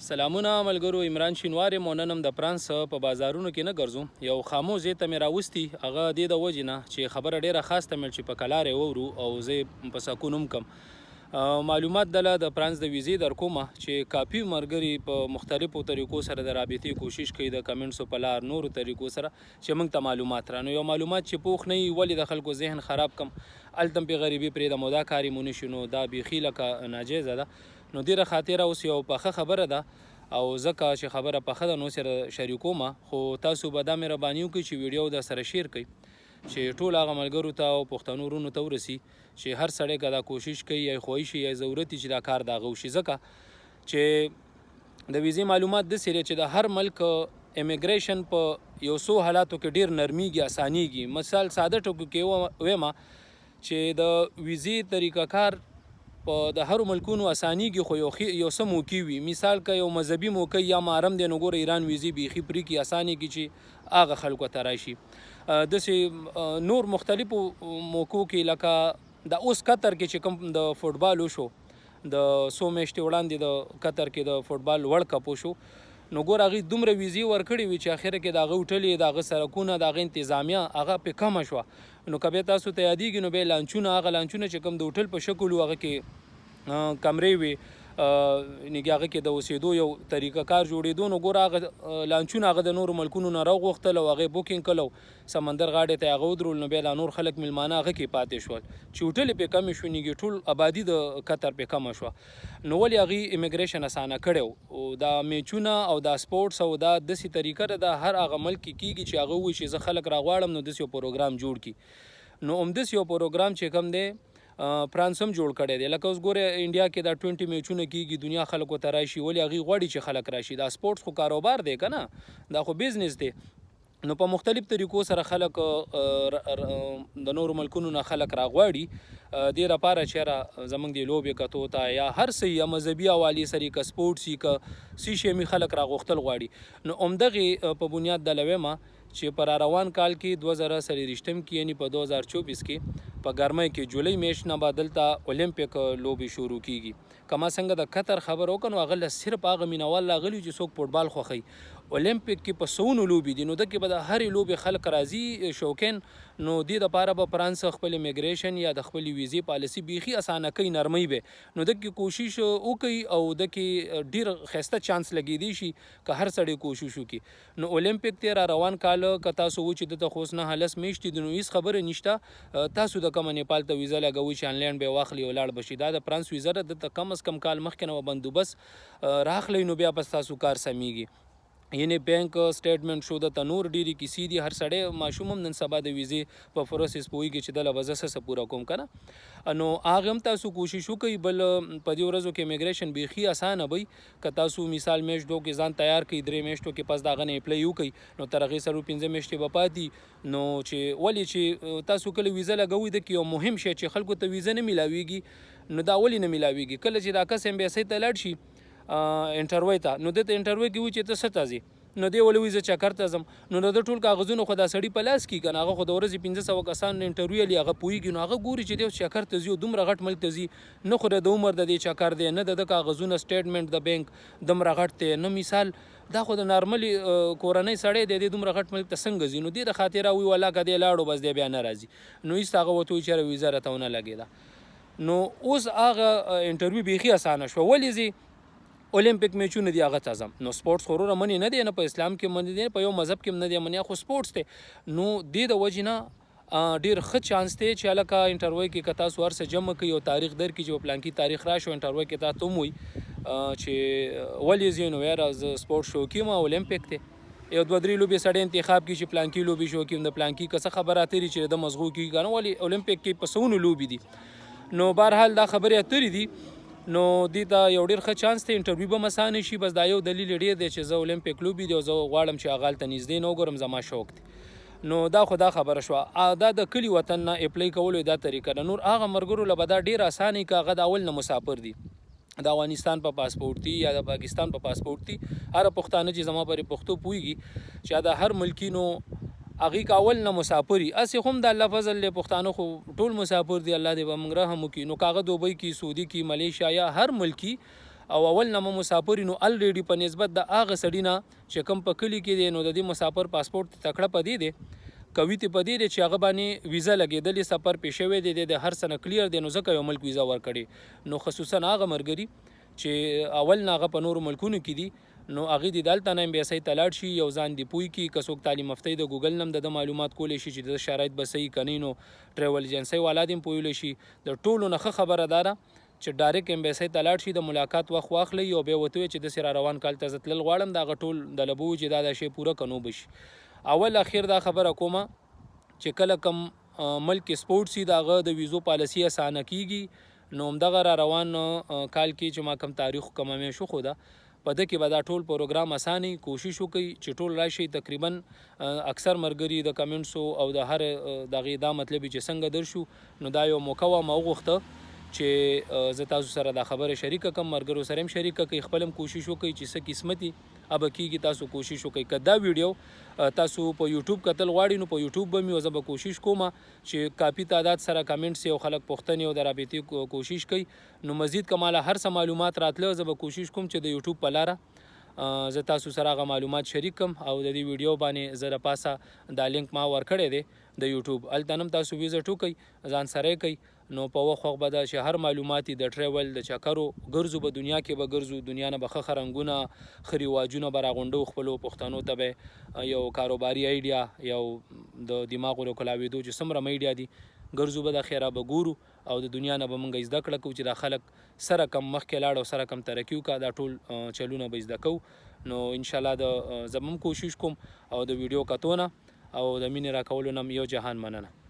سلامونه ملګرو، عمران شینوار یم او نن هم د فرانس په بازارونو کې نه ګرځو. یو خاموش ځای ته مې راوستي، هغه دې د وجې نه چې خبره ډېره خاص ته مې چې په کلار یې وورو او زه یې په سکون هم کم. معلومات دله د فرانس د ویزې در کومه چې کافي ملګري په مختلفو طریقو سره د رابطې کوشش کوي د کمنټسو په لار نورو طریقو سره چې موږ ته معلومات رانو. یو معلومات چې پوخ نه وي ولې د خلکو ذهن خراب کم، هلته هم پې غریبي پرېږدم او دا کار یې مو نشي، نو دا بیخي لکه ناجیزه ده. نو ډېره خاطره اوس یو پخه خبره ده او ځکه چې خبره پخه ده نو سره شریکومه، خو تاسو به دا مهرباني وکړئ چې ویډیو در سره شیر کړئ چې ټول هغه ملګرو ته او پښتنو وروڼو ته ورسي چې هر سړی که دا کوشش کوي یا خواهش یا ضرورت چې دا کار د هغه وشي. ځکه چې د ویزې معلومات داسې دی چې د هر ملک امیګریشن په یو څو حالاتو کې ډېر نرمیږي، اسانیږي. مثال ساده ټکو کې وایم چې د ویزې طریقه کار په د هرو ملکونو اسانیږي، خو یو څه موقع وي. مثال که یو مذهبي موقع یا محرم دی نو ګوره ایران ویزې بیخي پرېږدي، اسانیږي چې هغه خلکو ته راشي. داسې نور مختلفو موقعو کې لکه د اوس قطر کې چې کوم د فوټبال وشو، د څو میاشتې وړاندې د قطر کې د فوټبال ورلډ کپ وشو، نو ګوره هغې دومره ویزې ورکړې وي چې اخره کې د هغه هوټلې، د هغه سړکونه، د هغه انتظامیه هغه پې کمه شوه. نو که بیا تاسو ته یادېږي نو بیا لانچونه، هغه لانچونه چې کوم د هوټل په شکل وو هغه کې کمرې وي، نګې هغه کې د اوسېدو یو طریقه کار جوړېدو، نو ګوره هغه لانچونه هغه د نورو ملکونو نه راوغوښتل او هغه یې بوکینګ کړل، سمندر غاړې ته یې هغه ودرول، نو بیا دا نور خلک میلمانه هغه کې پاتې شول چې هوټلې پې کمې شوې، نګې ټول آبادي د قطر پې کمه شوه. نو ولې هغې امیګریشن اسانه کړی او دا میچونه او دا سپورټس او دا داسې طریقه ده د هر هغه ملک کې کېږي چې هغه ووایي چې زه خلک راغواړم نو داسې یو پروګرام جوړ کړي. نو همداسې یو پروګرام چې کوم دی فرانس هم جوړ کړی دی. لکه اوس ګوره انډیا کې دا 20 میچونه کېږي، دنیا خلکو ته راشي، ولې هغوی غواړي چې خلک راشي. دا سپورټس خو کاروبار دی که نه، دا خو بیزنس دی. نو په مختلف طریقو سره خلک د نورو ملکونو نه خلک راغواړي دې لپاره چې یاره زموږ د لوبې کتو ته یا هر څه یا مذهبي حوالې سره که سپورټس وي که څه شی مې خلک راغوښتل غواړي. نو همدغې په بنیاد د لویمه چې په روان کال کې 2023 کې یعنی په 2024 کې په ګرمۍ کې جولای میاشت نه به دلته اولمپیک لوبې شروع کیږي. که ما څنګه د قطر خبر وکړو نو هغه صرف هغه مینوال راغلي چې څوک فوټبال خوښوي. اولمپیک کې په سونو لوبې دي، نو دغه کې به د هرې لوبې خلک راځي شوقین. نو دې دپاره به فرانس خپل امیګریشن یا د خپلې ویزې پالیسي بیخي اسانه کوي، نرمۍ به. نو دغه کې کوشش وکړي او دغه کې ډېر ښایسته چانس لګېدی شي که هر سړی کوشش وکړي. نو اولمپیک ته را روان کال که تاسو و چې دلته خو اوس 9 میاشتې دي نو هېڅ خبره نشته. تاسو د کومه نیپال ته ویزه لګوئ چې آنلاین به یې واخلي او لاړ به شي. دا د فرانس ویزه ده، دلته کم از کم کال مخکې نه به بندوبست راخلی نو بیا به ستاسو کار سمیږي. یعنی بینک سټیټمنټ شو، دلته نور ډېرې کیسې دي. هر سړی ماشوم هم نن سبا د ویزې په پروسس پوهېږي چې دله به زه څه پوره کوم که نه. نو هغه هم تاسو کوشش وکړئ. بل په دې ورځو کې امیګریشن بیخي اسانه وي. که تاسو مثال میاشتو کې ځان تیار کړئ، 3 میاشتو کې پس د هغه نه اپلای وکړئ نو تر هغې سره 15 میاشتې به پاتې. نو چې ولې چې تاسو کله ویزه لګوئ دکې یو مهم شی چې خلکو ته ویزه نه میلاویږي، نو دا ولې نه میلاویږي؟ کله چې دا کس امبیسۍ ته لاړ شي انټرویو ته، نو دته انټرویو کې وایي چې ته څه ته ځې، نو دی ولې وایي زه چکر ته ځم. نو د ټول کاغذونه خو دا سړي په لاس کې که نه، هغه خو د ورځې 1500 کسان انټرویو لي، هغه پوهېږي. نو هغه ګوري چې دی اوس چکر ته ځي او دومره غټ ملک ته ځي، نه خو د عمر د دې چکر دی، نه د کاغذونه سټیټمنټ د بینک دومره غټ دی، نه مثال دا خو د نارملي کورنۍ سړی دی، دی دومره غټ ملک ته څنګه ځي؟ نو دې د خاطره وایي والله که دی لاړو بس دی بیا نه راځي. نو هېڅ هغه ورته وایي چې یاره ویزه راته ونه لګېده. نو اوس هغه انټرویو بیخي اسانه شوه. ولې ځي؟ اولمپیک میچونه دي هغه ته ځم. نو سپورټس خو وروره منې نه دی، نه په اسلام کې منې دی، په یو مذهب کې هم نه دی منې، خو سپورټس دی. نو دې د وجې نه ډېر ښه چانس دی چې هلکه انټرویو کې که تاسو هر څه جمع کړئ او تاریخ درکړي چې په پلانکي تاریخ راشو انټرویو کې تا ته هم وایي چې ولې ځې؟ نو یاره زه سپورټ شوقي یم، اولمپیک دی. یو 2-3 لوبې سړی انتخاب کړي چې پلانکي لوبې شوقي یم، د پلانکي که څه خبره اترې چې د مزغو کېږي که نه، ولې اولمپیک کې په سونو لوبې دي. نو بهرحال دا خبرې اترې دي. نو دې ته یو ډېر ښه چانس دی، انټرویو به م اسانه شي. بس دا یو دلیل ډېر دی چې زه اولمپیک لوبې دي او زه غواړم چې هغه هلته نږدې نه وګورم، زما شوق دی. نو دا خو دا خبره شوه. دا د کلي وطن نه اپلای کولو دا طریقه ده. نور هغه ملګرو له به دا ډېر اسانه که هغه د اول نه مسافر دي، د افغانستان په پاسپورټ دي یا د پاکستان په پاسپورټ دي. هر پښتانه چې زما پرې پښتو پوهېږي چې دا هر ملکي نو هغې که اول نه مسافر وي، هسې خو هم د الله فضل دی، پښتانه خو ټول مسافر دي، الله دې به موږ رحم وکړي. نو که هغه دوبۍ کې، سعودي کې، ملیشیا یا هر ملکي او اول نه مسافر نو الریډي په نسبت د هغه سړي نه چې کوم په کلي کې دی نو د دې مسافر پاسپورت تکړه پدې دی کوي ته پدې دی چې هغه باندې ویزا لګېدلې سفر پیښ شوی دی د هر سنه کلیر دی نو ځکه یو ملک ویزا ورکړي نو خصوصا هغه مرګري چې اول نه هغه په نورو ملکونو کې دي نو هغه د دلته نه امبیسي تلاړ شي یو ځان دی پوي کې کڅوک تعلیم یافته د ګوګل نم د معلومات کولې شي چې د شرایط به صحیح کني نو ټریول ایجنسی ولادم پویل شي د ټولو نه خبره داره چې ډایرک امبیسي تلاړ شي د ملاقات وخت واخلي او به وته چې د سره روان کال ته زتل غواړم دا غټول د لبو چې دا شی پوره کنو بشي اول اخیر دا خبره کومه چې کله کم ملک سپورټ سي داغه د ویزو پالیسی اسانه کیږي نو همدغه را روان کال کې چې ما کم تاریخ کومه مې شو خو دا په دې کې به دا ټول پروګرام اساني کوشش وکړي چې ټول راشي تقریبا اکثر مرګري د کمنټسو او د هر دغه دا مطلب چې څنګه درشو نو دا یو موقع ما وغوښته چې زه تاسو سره دا خبره شریکه کوم مرګرو سره هم شریکه کوي خپلم کوشش وکړي چې څه قسمتي اب کیږي تاسو کوشش وکړئ کدا ویډیو تاسو په یوټیوب کتل غواړئ نو په یوټیوب به مې زه به کوشش کوم چې کافي تعداد سره کمنټس او خلک پوښتنې او د رابطې کوشش کوي نو مزید کماله هر څه معلومات راتله زه به کوشش کوم چې د یوټیوب په لاره زه تاسو سره هغه معلومات شریک کوم او د دې ویډیو باندې زه د پاسه دا لینک ما ورکړی دی د یوټیوب الته هم تاسو ویزټ وکړئ ځان سره کوي نو په وخت به د شهر معلوماتي د ټریول د چکرو ګرځو به دنیا کې به ګرځو دنیا نه به خرنګونه خريواجونه براغونډو خپل پښتنو ته به یو کاروباري ایډیا یو د دماغ له کلاویدو چې سمره میډیا دي ګرځو به د خیره به ګورو او د دنیا نه به مونږ زده کړه کو چې د خلک سره کم مخکې لاړ او سره کم ترقیو کا دا ټول چلونه به زده کو نو ان شاء الله د زمم کوشش کوم او د ویډیو کتونه او د مینې راکولو نم یو جهان مننه